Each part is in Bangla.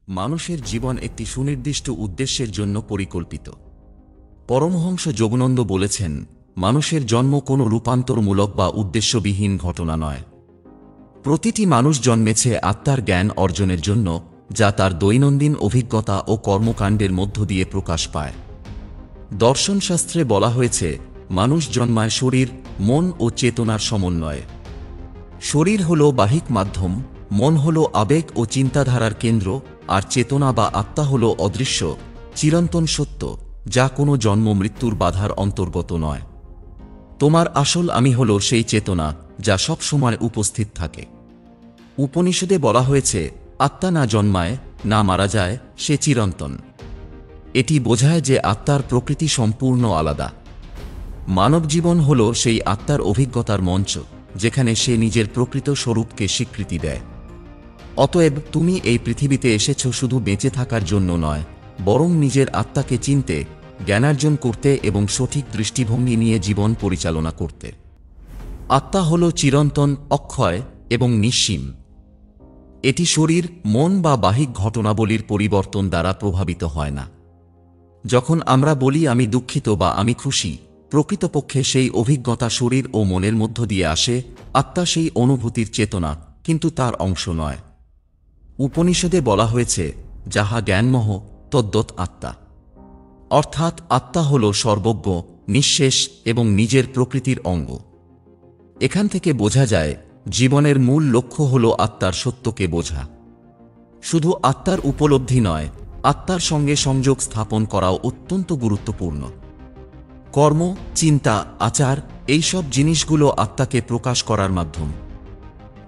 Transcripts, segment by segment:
মানুষের জীবন একটি সুনির্দিষ্ট উদ্দেশ্যের জন্য পরিকল্পিত। পরমহংস যোগানন্দ বলেছেন, মানুষের জন্ম কোনো রূপান্তরমূলক বা উদ্দেশ্যবিহীন ঘটনা নয়। প্রতিটি মানুষ জন্মেছে আত্মার জ্ঞান অর্জনের জন্য, যা তার দৈনন্দিন অভিজ্ঞতা ও কর্মকাণ্ডের মধ্য দিয়ে প্রকাশ পায়। দর্শনশাস্ত্রে বলা হয়েছে, মানুষ জন্মায় শরীর, মন ও চেতনার সমন্বয়ে। শরীর হল বাহিক মাধ্যম, মন হল আবেগ ও চিন্তাধারার কেন্দ্র, আর চেতনা বা আত্মা হল অদৃশ্য, চিরন্তন সত্য, যা কোনো জন্ম মৃত্যুর বাধার অন্তর্গত নয়। তোমার আসল আমি হল সেই চেতনা, যা সব সময় উপস্থিত থাকে। উপনিষদে বলা হয়েছে, আত্মা না জন্মায়, না মারা যায়, সে চিরন্তন। এটি বোঝায় যে আত্মার প্রকৃতি সম্পূর্ণ আলাদা। মানব জীবন হল সেই আত্মার অভিজ্ঞতার মঞ্চ, যেখানে সে নিজের প্রকৃত স্বরূপকে স্বীকৃতি দেয়। অতএব তুমি এই পৃথিবীতে এসেছ শুধু বেঁচে থাকার জন্য নয়, বরং নিজের আত্মাকে চিনতে, জ্ঞানার্জন করতে এবং সঠিক দৃষ্টিভঙ্গি নিয়ে জীবন পরিচালনা করতে। আত্মা হল চিরন্তন, অক্ষয় এবং নিঃসীম। এটি শরীর, মন বা বাহিক ঘটনাবলীর পরিবর্তন দ্বারা প্রভাবিত হয় না। যখন আমরা বলি আমি দুঃখিত বা আমি খুশি, প্রকৃতপক্ষে সেই অভিজ্ঞতা শরীর ও মনের মধ্য দিয়ে আসে। আত্মা সেই অনুভূতির চেতনা, কিন্তু তার অংশ নয়। উপনিষদে বলা হয়েছে, যাহা জ্ঞানমোহ তদ্বৎ আত্মা। অর্থাৎ আত্মা হল সর্বজ্ঞ, নিঃশেষ এবং নিজের প্রকৃতির অঙ্গ। এখান থেকে বোঝা যায়, জীবনের মূল লক্ষ্য হল আত্মার সত্যকে বোঝা। শুধু আত্মার উপলব্ধি নয়, আত্মার সঙ্গে সংযোগ স্থাপন করাও অত্যন্ত গুরুত্বপূর্ণ। কর্ম, চিন্তা, আচার, এইসব জিনিসগুলো আত্মাকে প্রকাশ করার মাধ্যম।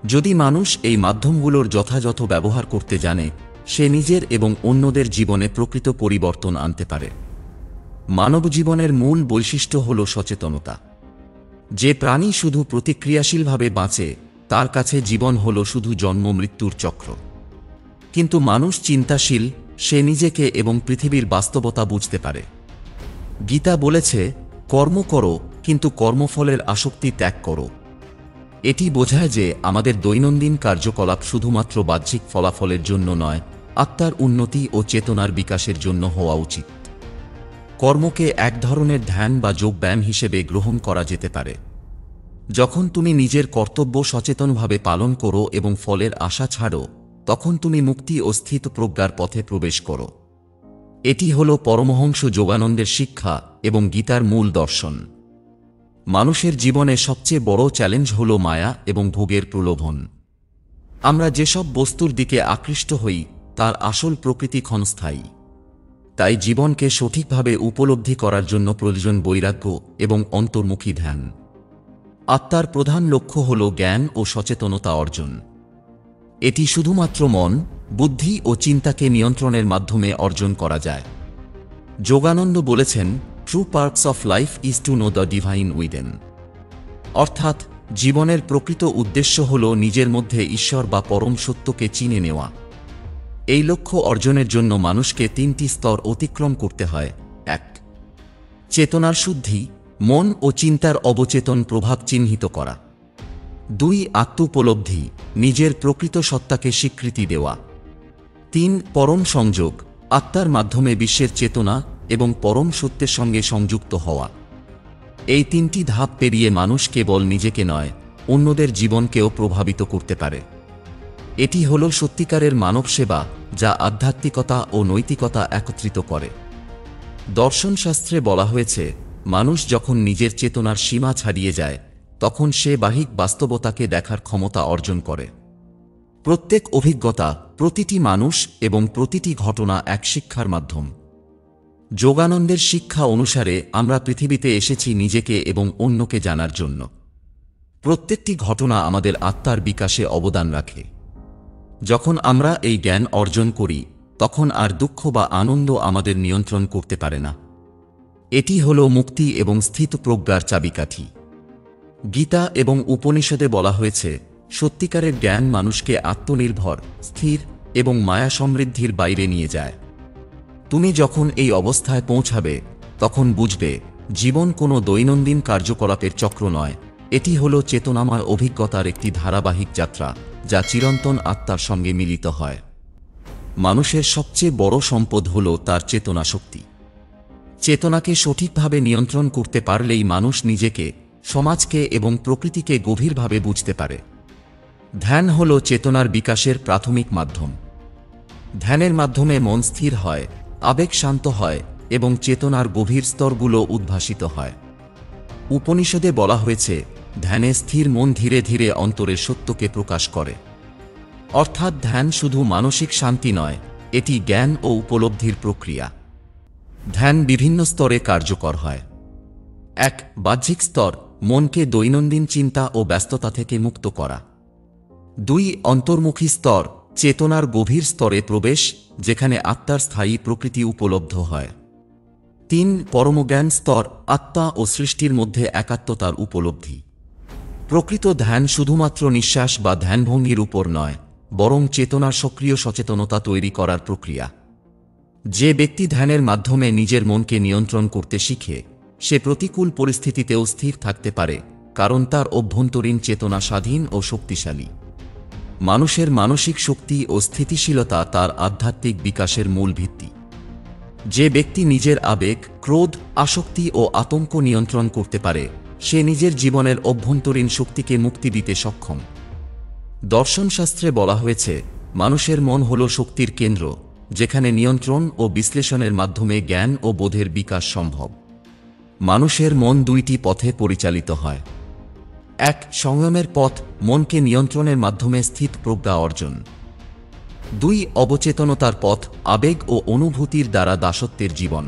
যদি মানুষ এই মাধ্যমগুলোর যথাযথ ব্যবহার করতে জানে, সে নিজের এবং অন্যদের জীবনে প্রকৃত পরিবর্তন আনতে পারে। মানব জীবনের মূল বৈশিষ্ট্য হল সচেতনতা। যে প্রাণী শুধু প্রতিক্রিয়াশীলভাবে বাঁচে, তার কাছে জীবন হল শুধু জন্ম মৃত্যুর চক্র। কিন্তু মানুষ চিন্তাশীল, সে নিজেকে এবং পৃথিবীর বাস্তবতা বুঝতে পারে। গীতা বলেছে, কর্ম করো, কিন্তু কর্মফলের আসক্তি ত্যাগ করো। এটি বোঝায় যে আমাদের দৈনন্দিন কার্যকলাপ শুধুমাত্র বাহ্যিক ফলাফলের জন্য নয়, আত্মার উন্নতি ও চেতনার বিকাশের জন্য হওয়া উচিত। কর্মকে এক ধরনের ধ্যান বা যোগব্যায়াম হিসেবে গ্রহণ করা যেতে পারে। যখন তুমি নিজের কর্তব্য সচেতনভাবে পালন করো এবং ফলের আশা ছাড়ো, তখন তুমি মুক্তি ও স্থিত প্রজ্ঞার পথে প্রবেশ করো। এটি হল পরমহংস যোগানন্দের শিক্ষা এবং গীতার মূল দর্শন। মানুষের জীবনে সবচেয়ে বড় চ্যালেঞ্জ হল মায়া এবং ভোগের প্রলোভন। আমরা যেসব বস্তুর দিকে আকৃষ্ট হই, তার আসল প্রকৃতি ক্ষণস্থায়ী। তাই জীবনকে সঠিকভাবে উপলব্ধি করার জন্য প্রয়োজন বৈরাগ্য এবং অন্তর্মুখী ধ্যান। আত্মার প্রধান লক্ষ্য হল জ্ঞান ও সচেতনতা অর্জন। এটি শুধুমাত্র মন, বুদ্ধি ও চিন্তাকে নিয়ন্ত্রণের মাধ্যমে অর্জন করা যায়। যোগানন্দ বলেছেন, true purpose of life is to know the divine within. অর্থাৎ জীবনের প্রকৃত উদ্দেশ্য হল নিজের মধ্যে ঈশ্বর বা পরম সত্যকে চিনে নেওয়া। এই লক্ষ্য অর্জনের জন্য মানুষকে তিনটি স্তর অতিক্রম করতে হয়। ১. চেতনার শুদ্ধি, মন ও চিন্তার অবচেতন প্রভাব চিহ্নিত করা। ২. আত্মোপলব্ধি, নিজের প্রকৃত সত্তাকে স্বীকৃতি দেওয়া। ৩. পরম সংযোগ, আত্মার মাধ্যমে বিশ্বের চেতনা এবং পরম সত্যের সঙ্গে সংযুক্ত হওয়া। এই তিনটি ধাপ পেরিয়ে মানুষ কেবল নিজেকে নয়, অন্যদের জীবনকেও প্রভাবিত করতে পারে। এটি হল সত্যিকারের মানব সেবা, যা আধ্যাত্মিকতা ও নৈতিকতা একত্রিত করে। দর্শনশাস্ত্রে বলা হয়েছে, মানুষ যখন নিজের চেতনার সীমা ছাড়িয়ে যায়, তখন সে বাহিক বাস্তবতাকে দেখার ক্ষমতা অর্জন করে। প্রত্যেক অভিজ্ঞতা, প্রতিটি মানুষ এবং প্রতিটি ঘটনা এক শিক্ষার মাধ্যম। যোগানন্দের শিক্ষা অনুসারে আমরা পৃথিবীতে এসেছি নিজেকে এবং অন্যকে জানার জন্য। প্রত্যেকটি ঘটনা আমাদের আত্মার বিকাশে অবদান রাখে। যখন আমরা এই জ্ঞান অর্জন করি, তখন আর দুঃখ বা আনন্দ আমাদের নিয়ন্ত্রণ করতে পারে না। এটি হল মুক্তি এবং স্থিত প্রজ্ঞার চাবিকাঠি। গীতা এবং উপনিষদে বলা হয়েছে, সত্যিকারের জ্ঞান মানুষকে আত্মনির্ভর, স্থির এবং মায়া সমৃদ্ধির বাইরে নিয়ে যায়। তুমি যখন এই অবস্থায় পৌঁছাবে, তখন বুঝবে, জীবন কোনো দৈনন্দিন কার্যকলাপের চক্র নয়, এটি হল চেতনাময় অভিজ্ঞতার একটি ধারাবাহিক যাত্রা, যা চিরন্তন আত্মার সঙ্গে মিলিত হয়। মানুষের সবচেয়ে বড় সম্পদ হল তার চেতনা শক্তি। চেতনাকে সঠিকভাবে নিয়ন্ত্রণ করতে পারলেই মানুষ নিজেকে, সমাজকে এবং প্রকৃতিকে গভীরভাবে বুঝতে পারে। ধ্যান হল চেতনার বিকাশের প্রাথমিক মাধ্যম। ধ্যানের মাধ্যমে মন স্থির হয়, আবেগ শান্ত হয় এবং চেতনার গভীর স্তরগুলো উদ্ভাসিত হয়। উপনিষদে বলা হয়েছে, ধ্যানে স্থির মন ধীরে ধীরে অন্তরের সত্যকে প্রকাশ করে। অর্থাৎ ধ্যান শুধু মানসিক শান্তি নয়, এটি জ্ঞান ও উপলব্ধির প্রক্রিয়া। ধ্যান বিভিন্ন স্তরে কার্যকর হয়। 1. বাহ্যিক স্তর, মনকে দৈনন্দিন চিন্তা ও ব্যস্ততা থেকে মুক্ত করা। 2. অন্তর্মুখী স্তর, চেতনার গভীর স্তরে প্রবেশ, যেখানে আত্মার স্থায়ী প্রকৃতি উপলব্ধ হয়। 3. পরমজ্ঞান স্তর, আত্মা ও সৃষ্টির মধ্যে একাত্মতার উপলব্ধি। প্রকৃত ধ্যান শুধুমাত্র নিঃশ্বাস বা ধ্যানভঙ্গির উপর নয়, বরং চেতনার সক্রিয় সচেতনতা তৈরি করার প্রক্রিয়া। যে ব্যক্তি ধ্যানের মাধ্যমে নিজের মনকে নিয়ন্ত্রণ করতে শিখে, সে প্রতিকূল পরিস্থিতিতেও স্থির থাকতে পারে, কারণ তার অভ্যন্তরীণ চেতনা স্বাধীন ও শক্তিশালী। মানুষের মানসিক শক্তি ও স্থিতিশীলতা তার আধ্যাত্মিক বিকাশের মূল ভিত্তি। যে ব্যক্তি নিজের আবেগ, ক্রোধ, আসক্তি ও আতঙ্ক নিয়ন্ত্রণ করতে পারে, সে নিজের জীবনের অভ্যন্তরীণ শক্তিকে মুক্তি দিতে সক্ষম। দর্শনশাস্ত্রে বলা হয়েছে, মানুষের মন হল শক্তির কেন্দ্র, যেখানে নিয়ন্ত্রণ ও বিশ্লেষণের মাধ্যমে জ্ঞান ও বোধের বিকাশ সম্ভব। মানুষের মন দুইটি পথে পরিচালিত হয়। 1. সংযমের পথ, মনকে নিয়ন্ত্রণের মাধ্যমে স্থিত প্রজ্ঞা অর্জন। 2. অবচেতনতার পথ, আবেগ ও অনুভূতির দ্বারা দাসত্বের জীবন।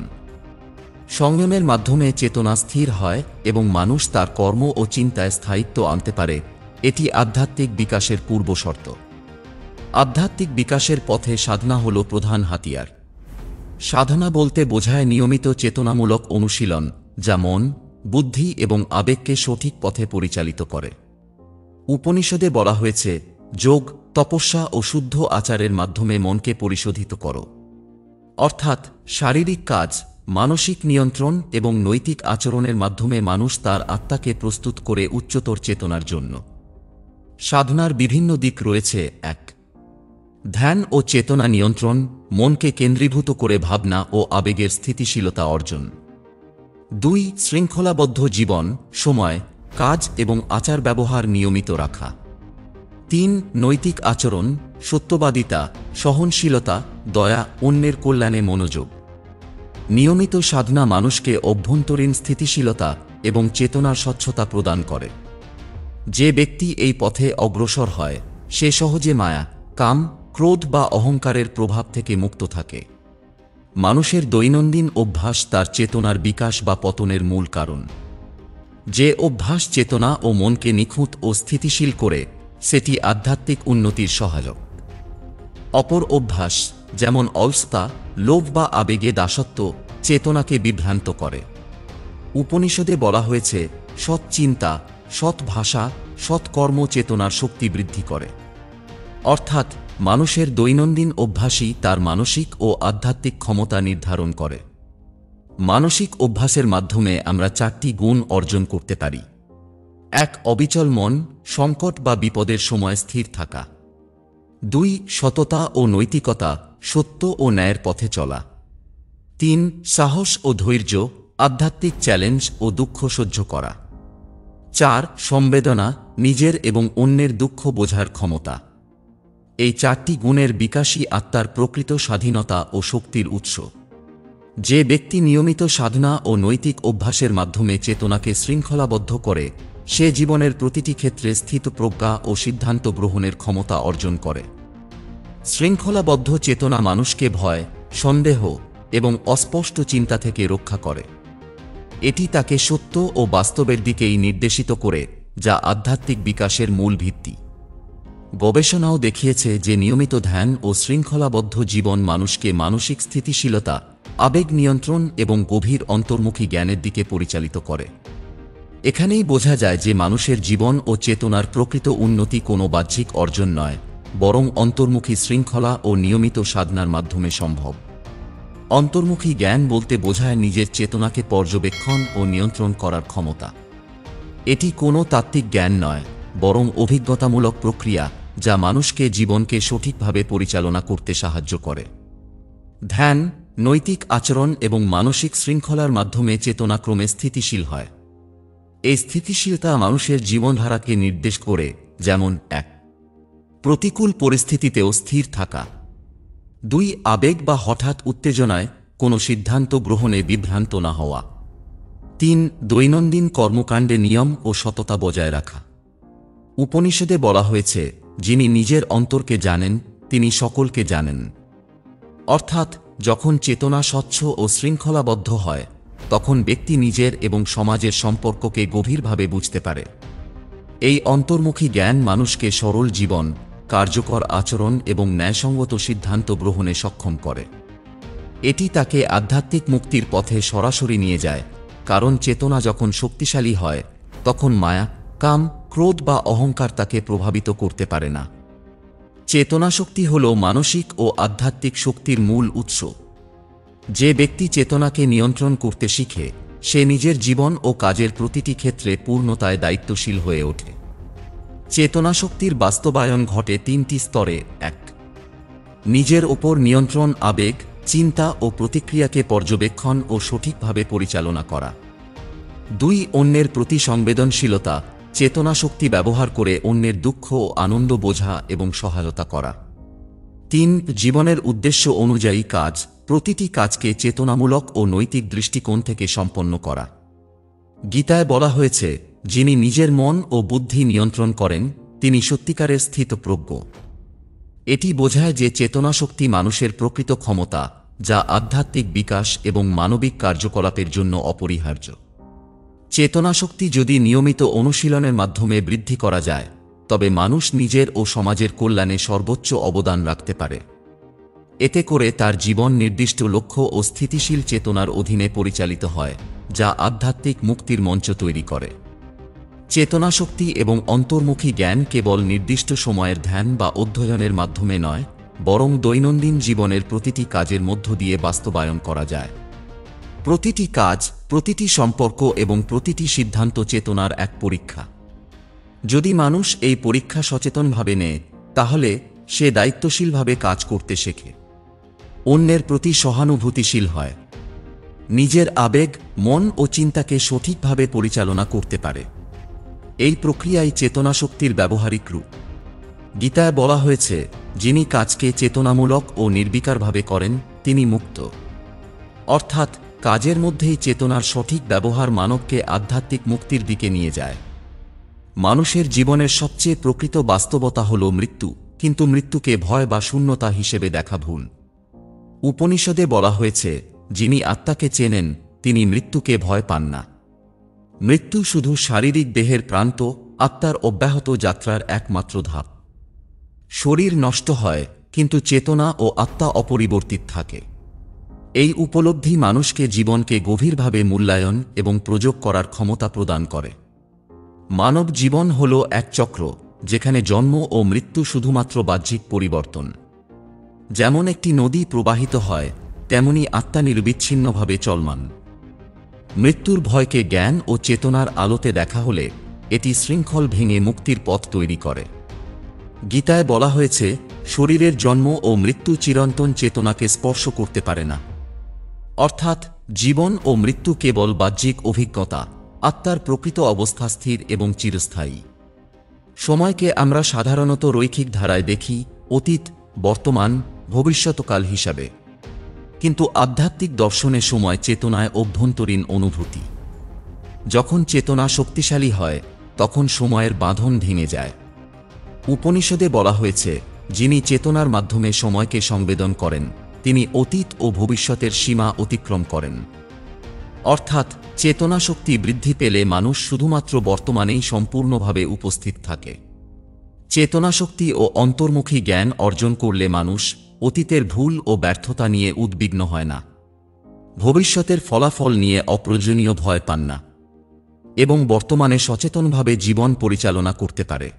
সংযমের মাধ্যমে চেতনা স্থির হয় এবং মানুষ তার কর্ম ও চিন্তায় স্থায়িত্ব আনতে পারে। এটি আধ্যাত্মিক বিকাশের পূর্বশর্ত। আধ্যাত্মিক বিকাশের পথে সাধনা হল প্রধান হাতিয়ার। সাধনা বলতে বোঝায় নিয়মিত চেতনামূলক অনুশীলন, যা মন, বুদ্ধি এবং আবেগকে সঠিক পথে পরিচালিত করে। উপনিষদে বলা হয়েছে, যোগ, তপস্যা ও শুদ্ধ আচারের মাধ্যমে মনকে পরিশোধিত করো। অর্থাৎ শারীরিক কাজ, মানসিক নিয়ন্ত্রণ এবং নৈতিক আচরণের মাধ্যমে মানুষ তার আত্মাকে প্রস্তুত করে উচ্চতর চেতনার জন্য। সাধনার বিভিন্ন দিক রয়েছে। 1. ধ্যান ও চেতনা নিয়ন্ত্রণ, মনকে কেন্দ্রীভূত করে ভাবনা ও আবেগের স্থিতিশীলতা অর্জন। 2. শৃঙ্খলাবদ্ধ জীবন, সময়, কাজ এবং আচার ব্যবহার নিয়মিত রাখা। 3. নৈতিক আচরণ, সত্যবাদিতা, সহনশীলতা, দয়া, অন্যের কল্যাণে মনোযোগ। নিয়মিত সাধনা মানুষকে অভ্যন্তরীণ স্থিতিশীলতা এবং চেতনার স্বচ্ছতা প্রদান করে। যে ব্যক্তি এই পথে অগ্রসর হয়, সে সহজে মায়া, কাম, ক্রোধ বা অহংকারের প্রভাব থেকে মুক্ত থাকে। মানুষের দৈনন্দিন অভ্যাস তার চেতনার বিকাশ বা পতনের মূল কারণ। যে অভ্যাস চেতনা ও মনকে নিখুঁত ও স্থিতিশীল করে, সেটি আধ্যাত্মিক উন্নতির সহায়ক। অপর অভ্যাস, যেমন অলসতা, লোভ বা আবেগে দাসত্ব, চেতনাকে বিভ্রান্ত করে। উপনিষদে বলা হয়েছে, সৎ চিন্তা, সৎ ভাষা, সৎ কর্ম চেতনার শক্তি বৃদ্ধি করে। অর্থাৎ মানুষের দৈনন্দিন অভ্যাসই তার মানসিক ও আধ্যাত্মিক ক্ষমতা নির্ধারণ করে। মানসিক অভ্যাসের মাধ্যমে আমরা 4টি গুণ অর্জন করতে পারি। 1. অবিচল মন, সংকট বা বিপদের সময় স্থির থাকা। 2. সততা ও নৈতিকতা, সত্য ও ন্যায়ের পথে চলা। 3. সাহস ও ধৈর্য, আধ্যাত্মিক চ্যালেঞ্জ ও দুঃখ সহ্য করা। 4. সংবেদনা, নিজের এবং অন্যের দুঃখ বোঝার ক্ষমতা। এই 4টি গুণের বিকাশই আত্মার প্রকৃত স্বাধীনতা ও শক্তির উৎস। যে ব্যক্তি নিয়মিত সাধনা ও নৈতিক অভ্যাসের মাধ্যমে চেতনাকে শৃঙ্খলাবদ্ধ করে, সে জীবনের প্রতিটি ক্ষেত্রে স্থিতপ্রজ্ঞা ও সিদ্ধান্ত গ্রহণের ক্ষমতা অর্জন করে। শৃঙ্খলাবদ্ধ চেতনা মানুষকে ভয়, সন্দেহ এবং অস্পষ্ট চিন্তা থেকে রক্ষা করে। এটি তাকে সত্য ও বাস্তবের দিকেই নির্দেশিত করে, যা আধ্যাত্মিক বিকাশের মূল ভিত্তি। গবেষণাও দেখিয়েছে যে নিয়মিত ধ্যান ও শৃঙ্খলাবদ্ধ জীবন মানুষকে মানসিক স্থিতিশীলতা, আবেগ নিয়ন্ত্রণ এবং গভীর অন্তর্মুখী জ্ঞানের দিকে পরিচালিত করে। এখানেই বোঝা যায় যে মানুষের জীবন ও চেতনার প্রকৃত উন্নতি কোনো বাহ্যিক অর্জন নয়, বরং অন্তর্মুখী শৃঙ্খলা ও নিয়মিত সাধনার মাধ্যমে সম্ভব। অন্তর্মুখী জ্ঞান বলতে বোঝায় নিজের চেতনাকে পর্যবেক্ষণ ও নিয়ন্ত্রণ করার ক্ষমতা। এটি কোনো তাত্ত্বিক জ্ঞান নয়, বরং অভিজ্ঞতামূলক প্রক্রিয়া, যা মানুষকে জীবনকে সঠিকভাবে পরিচালনা করতে সাহায্য করে। ধ্যান, নৈতিক আচরণ এবং মানসিক শৃঙ্খলার মাধ্যমে চেতনা ক্রমে স্থিতিশীল হয়। এই স্থিতিশীলতা মানুষের জীবনধারাকে নির্দেশ করে, যেমন ১. প্রতিকূল পরিস্থিতিতেও স্থির থাকা। ২. আবেগ বা হঠাৎ উত্তেজনায় কোনো সিদ্ধান্ত গ্রহণে বিভ্রান্ত না হওয়া। ৩. দৈনন্দিন কর্মকাণ্ডে নিয়ম ও সততা বজায় রাখা। উপনিষদে বলা হয়েছে, যিনি নিজের অন্তরকে জানেন তিনি সকলকে জানেন। অর্থাৎ যখন চেতনা স্বচ্ছ ও শৃঙ্খলাবদ্ধ হয়, তখন ব্যক্তি নিজের এবং সমাজের সম্পর্ককে গভীরভাবে বুঝতে পারে। এই অন্তর্মুখী জ্ঞান মানুষকে সরল জীবন, কার্যকর আচরণ এবং ন্যায়সঙ্গত সিদ্ধান্ত গ্রহণে সক্ষম করে। এটি তাকে আধ্যাত্মিক মুক্তির পথে সরাসরি নিয়ে যায়, কারণ চেতনা যখন শক্তিশালী হয় তখন মায়া, কাম, ক্রোধ বা অহংকার তাকে প্রভাবিত করতে পারে না। চেতনাশক্তি হল মানসিক ও আধ্যাত্মিক শক্তির মূল উৎস। যে ব্যক্তি চেতনাকে নিয়ন্ত্রণ করতে শিখে, সে নিজের জীবন ও কাজের প্রতিটি ক্ষেত্রে পূর্ণতায় দায়িত্বশীল হয়ে ওঠে। চেতনাশক্তির বাস্তবায়ন ঘটে ৩টি স্তরে। ১. নিজের ওপর নিয়ন্ত্রণ, আবেগ, চিন্তা ও প্রতিক্রিয়াকে পর্যবেক্ষণ ও সঠিকভাবে পরিচালনা করা। ২. অন্যের প্রতি সংবেদনশীলতা, চেতনাশক্তি ব্যবহার করে অন্যের দুঃখ ও আনন্দ বোঝা এবং সহায়তা করা। ৩. জীবনের উদ্দেশ্য অনুযায়ী কাজ, প্রতিটি কাজকে চেতনামূলক ও নৈতিক দৃষ্টিকোণ থেকে সম্পন্ন করা। গীতায় বলা হয়েছে, যিনি নিজের মন ও বুদ্ধি নিয়ন্ত্রণ করেন তিনি সত্যিকারের স্থিতপ্রজ্ঞ। এটি বোঝায় যে চেতনাশক্তি মানুষের প্রকৃত ক্ষমতা, যা আধ্যাত্মিক বিকাশ এবং মানবিক কার্যকলাপের জন্য অপরিহার্য। চেতনাশক্তি যদি নিয়মিত অনুশীলনের মাধ্যমে বৃদ্ধি করা যায়, তবে মানুষ নিজের ও সমাজের কল্যাণে সর্বোচ্চ অবদান রাখতে পারে। এতে করে তার জীবন নির্দিষ্ট লক্ষ্য ও স্থিতিশীল চেতনার অধীনে পরিচালিত হয়, যা আধ্যাত্মিক মুক্তির মঞ্চ তৈরি করে। চেতনাশক্তি এবং অন্তর্মুখী জ্ঞান কেবল নির্দিষ্ট সময়ের ধ্যান বা অধ্যয়নের মাধ্যমে নয়, বরং দৈনন্দিন জীবনের প্রতিটি কাজের মধ্য দিয়ে বাস্তবায়ন করা যায়। প্রতিটি কাজ, প্রতিটি সম্পর্ক এবং প্রতিটি সিদ্ধান্ত চেতনার এক পরীক্ষা। যদি মানুষ এই পরীক্ষা সচেতনভাবে নেয়, তাহলে সে দায়িত্বশীলভাবে কাজ করতে শেখে, অন্যের প্রতি সহানুভূতিশীল হয়, নিজের আবেগ, মন ও চিন্তাকে সঠিকভাবে পরিচালনা করতে পারে। এই প্রক্রিয়াই চেতনাশক্তির ব্যবহারিক রূপ। গীতায় বলা হয়েছে, যিনি কাজকে চেতনামূলক ও নির্বিকারভাবে করেন তিনি মুক্ত। অর্থাৎ কাজের মধ্যেই চেতনার সঠিক ব্যবহার মানবকে আধ্যাত্মিক মুক্তির দিকে নিয়ে যায়। মানুষের জীবনের সবচেয়ে প্রকৃত বাস্তবতা হল মৃত্যু, কিন্তু মৃত্যুকে ভয় বা শূন্যতা হিসেবে দেখা ভুল। উপনিষদে বলা হয়েছে, যিনি আত্মাকে চেনেন তিনি মৃত্যুকে ভয় পান না। মৃত্যু শুধু শারীরিক দেহের প্রান্ত, আত্মার অব্যাহত যাত্রার একমাত্র ধাপ। শরীর নষ্ট হয়, কিন্তু চেতনা ও আত্মা অপরিবর্তিত থাকে। এই উপলব্ধি মানুষকে জীবনকে গভীরভাবে মূল্যায়ন এবং প্রযোগ করার ক্ষমতা প্রদান করে। মানব জীবন হল এক চক্র, যেখানে জন্ম ও মৃত্যু শুধুমাত্র বাহ্যিক পরিবর্তন। যেমন একটি নদী প্রবাহিত হয়, তেমনি আত্মা নিরবিচ্ছিন্নভাবে চলমান। মৃত্যুর ভয়কে জ্ঞান ও চেতনার আলোতে দেখা হলে এটি শৃঙ্খল ভেঙে মুক্তির পথ তৈরি করে। গীতায় বলা হয়েছে, শরীরের জন্ম ও মৃত্যু চিরন্তন চেতনাকে স্পর্শ করতে পারে না। অর্থাৎ জীবন ও মৃত্যু কেবল বাহ্যিক অভিজ্ঞতা, আত্মার প্রকৃত অবস্থা স্থির এবং চিরস্থায়ী। সময়কে আমরা সাধারণত রৈখিক ধারায় দেখি, অতীত, বর্তমান, ভবিষ্যৎকাল হিসাবে। কিন্তু আধ্যাত্মিক দর্শনে সময় চেতনায় অভ্যন্তরীণ অনুভূতি। যখন চেতনা শক্তিশালী হয়, তখন সময়ের বাঁধন ভেঙে যায়। উপনিষদে বলা হয়েছে, যিনি চেতনার মাধ্যমে সময়কে সংবেদন করেন তিনি অতীত ও ভবিষ্যতের সীমা অতিক্রম করেন। অর্থাৎ চেতনা শক্তি বৃদ্ধি পেলে মানুষ শুধুমাত্র বর্তমানেই সম্পূর্ণভাবে উপস্থিত থাকে। চেতনাশক্তি ও অন্তর্মুখী জ্ঞান অর্জন করলে মানুষ অতীতের ভুল ও ব্যর্থতা নিয়ে উদ্বিগ্ন হয় না, ভবিষ্যতের ফলাফল নিয়ে অপ্রয়োজনীয় ভয় পান না, এবং বর্তমানে সচেতনভাবে জীবন পরিচালনা করতে পারে।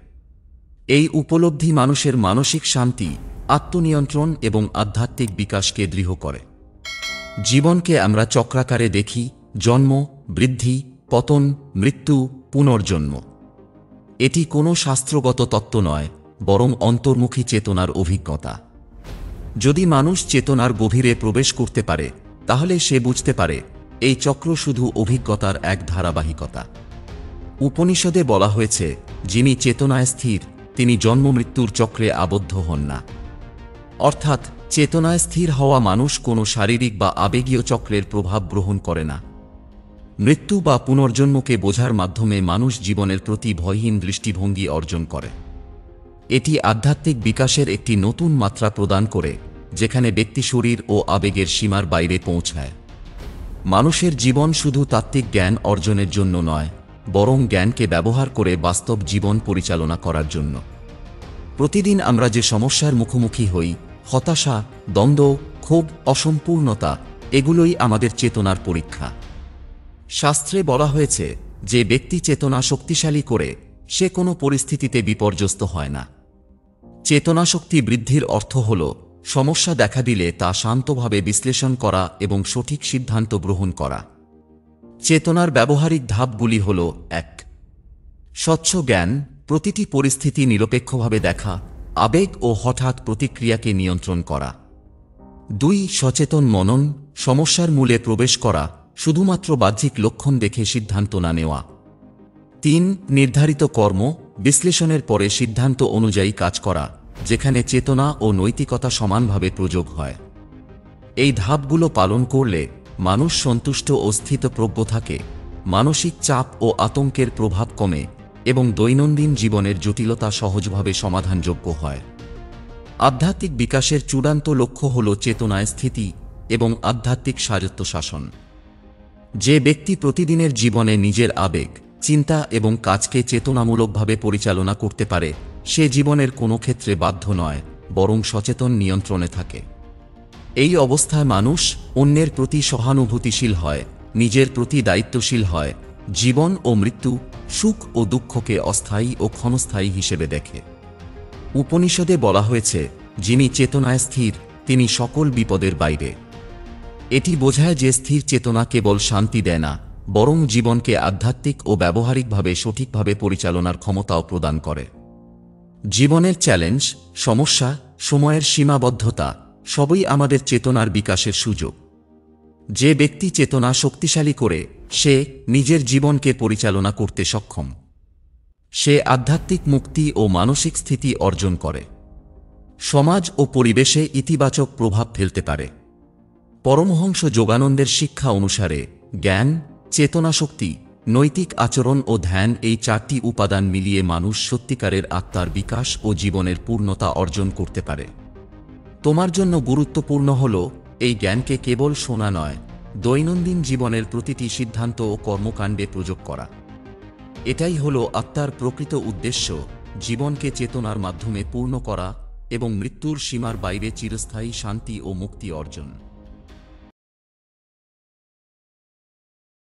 এই উপলব্ধি মানুষের মানসিক শান্তি, আত্মনিয়ন্ত্রণ এবং আধ্যাত্মিক বিকাশকে দৃঢ় করে। জীবনকে আমরা চক্রাকারে দেখি, জন্ম, বৃদ্ধি, পতন, মৃত্যু, পুনর্জন্ম। এটি কোনো শাস্ত্রগত তত্ত্ব নয়, বরং অন্তর্মুখী চেতনার অভিজ্ঞতা। যদি মানুষ চেতনার গভীরে প্রবেশ করতে পারে, তাহলে সে বুঝতে পারে এই চক্র শুধু অভিজ্ঞতার এক ধারাবাহিকতা। উপনিষদে বলা হয়েছে, যিনি চেতনায় স্থির তিনি জন্ম মৃত্যুর চক্রে আবদ্ধ হন না। অর্থাৎ চেতনায় স্থির হওয়া মানুষ কোনো শারীরিক বা আবেগীয় চক্রের প্রভাব গ্রহণ করে না। মৃত্যু বা পুনর্জন্মকে বোঝার মাধ্যমে মানুষ জীবনের প্রতি ভয়হীন দৃষ্টিভঙ্গি অর্জন করে। এটি আধ্যাত্মিক বিকাশের একটি নতুন মাত্রা প্রদান করে, যেখানে ব্যক্তি শরীর ও আবেগের সীমার বাইরে পৌঁছায়। মানুষের জীবন শুধু তাত্ত্বিক জ্ঞান অর্জনের জন্য নয়, বরং জ্ঞানকে ব্যবহার করে বাস্তব জীবন পরিচালনা করার জন্য। প্রতিদিন আমরা যে সমস্যার মুখোমুখি হই, হতাশা, দ্বন্দ্ব, ক্ষোভ, অসম্পূর্ণতা, এগুলোই আমাদের চেতনার পরীক্ষা। শাস্ত্রে বলা হয়েছে, যে ব্যক্তি চেতনা শক্তিশালী করে সে কোনো পরিস্থিতিতে বিপর্যস্ত হয় না। চেতনাশক্তি বৃদ্ধির অর্থ হল সমস্যা দেখা দিলে তা শান্তভাবে বিশ্লেষণ করা এবং সঠিক সিদ্ধান্ত গ্রহণ করা। চেতনার ব্যবহারিক ধাপগুলি হল: ১. স্বচ্ছ জ্ঞান, প্রতিটি পরিস্থিতি নিরপেক্ষভাবে দেখা, আবেগ ও হঠাৎ প্রতিক্রিয়াকে নিয়ন্ত্রণ করা। ২. সচেতন মনন, সমস্যার মূলে প্রবেশ করা, শুধুমাত্র বাহ্যিক লক্ষণ দেখে সিদ্ধান্ত না নেওয়া। ৩. নির্ধারিত কর্ম, বিশ্লেষণের পরে সিদ্ধান্ত অনুযায়ী কাজ করা, যেখানে চেতনা ও নৈতিকতা সমানভাবে প্রয়োগ হয়। এই ধাপগুলো পালন করলে মানুষ সন্তুষ্ট ও স্থিতপ্রজ্ঞ থাকে, মানসিক চাপ ও আতঙ্কের প্রভাব কমে এবং দৈনন্দিন জীবনের জটিলতা সহজভাবে সমাধানযোগ্য হয়। আধ্যাত্মিক বিকাশের চূড়ান্ত লক্ষ্য হল চেতনায় স্থিতি এবং আধ্যাত্মিক স্বায়ত্তশাসন। যে ব্যক্তি প্রতিদিনের জীবনে নিজের আবেগ, চিন্তা এবং কাজকে চেতনামূলকভাবে পরিচালনা করতে পারে, সে জীবনের কোনো ক্ষেত্রে বাধ্য নয়, বরং সচেতন নিয়ন্ত্রণে থাকে। এই অবস্থায় মানুষ অন্যের প্রতি সহানুভূতিশীল হয়, নিজের প্রতি দায়িত্বশীল হয়, জীবন ও মৃত্যু, সুখ ও দুঃখকে অস্থায়ী ও ক্ষণস্থায়ী হিসেবে দেখে। উপনিষদে বলা হয়েছে, যিনি চেতনায় স্থির তিনি সকল বিপদের বাইরে। এটি বোঝায় যে স্থির চেতনা কেবল শান্তি দেয় না, বরং জীবনকে আধ্যাত্মিক ও ব্যবহারিকভাবে সঠিকভাবে পরিচালনার ক্ষমতাও প্রদান করে। জীবনের চ্যালেঞ্জ, সমস্যা, সময়ের সীমাবদ্ধতা সবই আমাদের চেতনার বিকাশের সুযোগ। যে ব্যক্তি চেতনা শক্তিশালী করে সে নিজের জীবনকে পরিচালনা করতে সক্ষম। সে আধ্যাত্মিক মুক্তি ও মানসিক স্থিতি অর্জন করে, সমাজ ও পরিবেশে ইতিবাচক প্রভাব ফেলতে পারে। পরমহংস যোগানন্দের শিক্ষা অনুসারে জ্ঞান, চেতনাশক্তি, নৈতিক আচরণ ও ধ্যান, এই চারটি উপাদান মিলিয়ে মানুষ সত্যিকারের আত্মার বিকাশ ও জীবনের পূর্ণতা অর্জন করতে পারে। তোমার জন্য গুরুত্বপূর্ণ হল এই জ্ঞানকে কেবল শোনা নয়, দৈনন্দিন জীবনের প্রতিটি সিদ্ধান্ত ও কর্মকাণ্ডে প্রয়োগ করা। এটাই হল আত্মার প্রকৃত উদ্দেশ্য, জীবনকে চেতনার মাধ্যমে পূর্ণ করা এবং মৃত্যুর সীমার বাইরে চিরস্থায়ী শান্তি ও মুক্তি অর্জন।